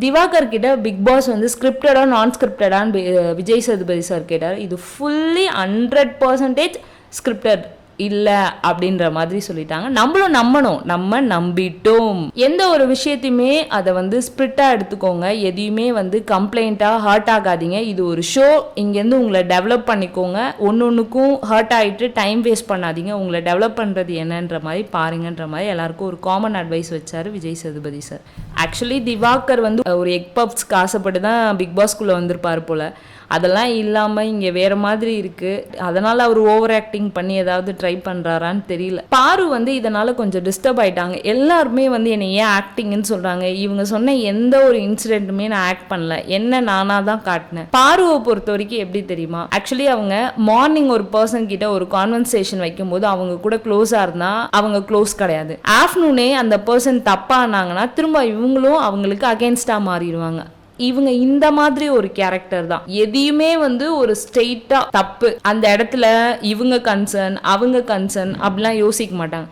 திவாகர் கிட்ட big pass வந்து ஸ்கிரிப்டடா நான் ஸ்கிரிப்டடான்னு விஜய் சேதுபதி சார் கேட்டார். இது ஃபுல்லி 100% ஸ்கிரிப்டட் இல்லை அப்படின்ற மாதிரி சொல்லிட்டாங்க. நம்மளும் நம்பணும், நம்ம நம்பிட்டோம். எந்த ஒரு விஷயத்தையுமே அதை வந்து ஸ்பிரிட்டாக எடுத்துக்கோங்க, எதையுமே வந்து கம்ப்ளைண்ட்டாக ஹர்ட் ஆகாதீங்க. இது ஒரு ஷோ, இங்கேருந்து உங்களை டெவலப் பண்ணிக்கோங்க. ஒன்றுக்கும் ஹர்ட் ஆகிட்டு டைம் வேஸ்ட் பண்ணாதீங்க, உங்களை டெவலப் பண்ணுறது என்னன்ற மாதிரி பாருங்கன்ற மாதிரி எல்லாருக்கும் ஒரு காமன் அட்வைஸ் வச்சார் விஜய் சேதுபதி சார். ஆக்சுவலி திவாகர் வந்து ஒரு எக் பப்ஸ்க்கு ஆசைப்பட்டு தான் பிக் பாஸ்குள்ளே வந்திருப்பார் போல். அதெல்லாம் இல்லாமல் இங்கே வேறு மாதிரி இருக்குது. அதனால் அவர் ஓவர் ஆக்டிங் பண்ணி ஏதாவது ட்ரை பண்ணுறாரான்னு தெரியல. பாரு வந்து இதனால் கொஞ்சம் டிஸ்டர்ப் ஆகிட்டாங்க. எல்லாருமே வந்து என்னை ஏன் ஆக்டிங்னு சொல்கிறாங்க, இவங்க சொன்ன எந்த ஒரு இன்சிடென்ட்டுமே நான் ஆக்ட் பண்ணல, என்ன நானாக தான் காட்டினேன். பாருவை பொறுத்த வரைக்கும் எப்படி தெரியுமா, ஆக்சுவலி அவங்க மார்னிங் ஒரு பர்சன் கிட்ட ஒரு கான்வர்சேஷன் வைக்கும்போது அவங்க கூட க்ளோஸாக இருந்தால் அவங்க க்ளோஸ் கிடையாது. ஆஃப்டர்நூனே அந்த பர்சன் தப்பானாங்கன்னா திரும்ப இவங்களும் அவங்களுக்கு அகேன்ஸ்டாக மாறிடுவாங்க. இவங்க இந்த மாதிரி ஒரு கேரக்டர் தான். எதையுமே வந்து ஒரு ஸ்ட்ரெயிட்டா தப்பு, அந்த இடத்துல இவங்க கன்சர்ன் அவங்க கன்சர்ன் அப்படிலாம் யோசிக்க மாட்டாங்க.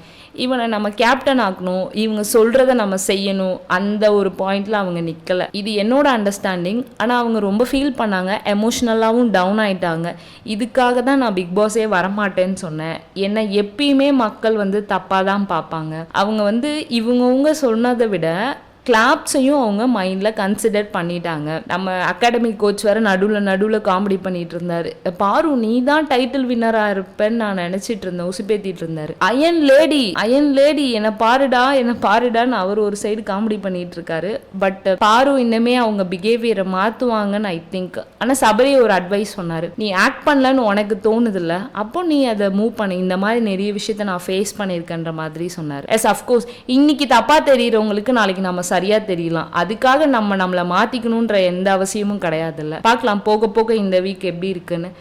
இவனை நம்ம கேப்டன் ஆக்கணும், இவங்க சொல்றத நம்ம செய்யணும், அந்த ஒரு பாயிண்ட்ல அவங்க நிக்கல. இது என்னோட அண்டர்ஸ்டாண்டிங். ஆனால் அவங்க ரொம்ப ஃபீல் பண்ணாங்க, எமோஷ்னலாகவும் டவுன் ஆயிட்டாங்க. இதுக்காக தான் நான் பிக் பாஸே வரமாட்டேன்னு சொன்னேன். என்னை எப்பயுமே மக்கள் வந்து தப்பாக தான் பார்ப்பாங்க. அவங்க வந்து இவங்கவுங்க சொன்னதை விட கிளாப்ஸையும் அவங்க மைண்டில் கன்சிடர் பண்ணிட்டாங்க. நம்ம அகாடமிக் கோச் வேறு நடுவில் காமெடி பண்ணிட்டு இருந்தார். பாரு நீ தான் டைட்டில் வின்னராக இருப்பேன்னு நான் நினச்சிட்டு இருந்தேன், உசுப்பேத்திட்டு இருந்தார். அயன் லேடி என்னை பாருடான்னு அவர் ஒரு சைடு காமெடி பண்ணிட்டு இருக்காரு. பட் பாரு இன்னமே அவங்க பிஹேவியரை மாற்றுவாங்கன்னு ஐ திங்க். ஆனால் சபரி ஒரு அட்வைஸ் சொன்னார், நீ ஆக்ட் பண்ணலன்னு உனக்கு தோணுதில்ல, அப்போ நீ அதை மூவ் பண்ணு, இந்த மாதிரி நிறைய விஷயத்த நான் ஃபேஸ் பண்ணியிருக்கேன்ற மாதிரி சொன்னார். எஸ் அஃப்கோர்ஸ் இன்னைக்கு தப்பாக தெரிகிறவங்களுக்கு நாளைக்கு நம்ம சரியா தெரியலாம். அதுக்காக நம்மளை மாத்திக்கணும்ன்ற எந்த அவசியமும் கிடையாதுல்ல. பார்க்கலாம் போக போக இந்த வீக் எப்படி இருக்குன்னு.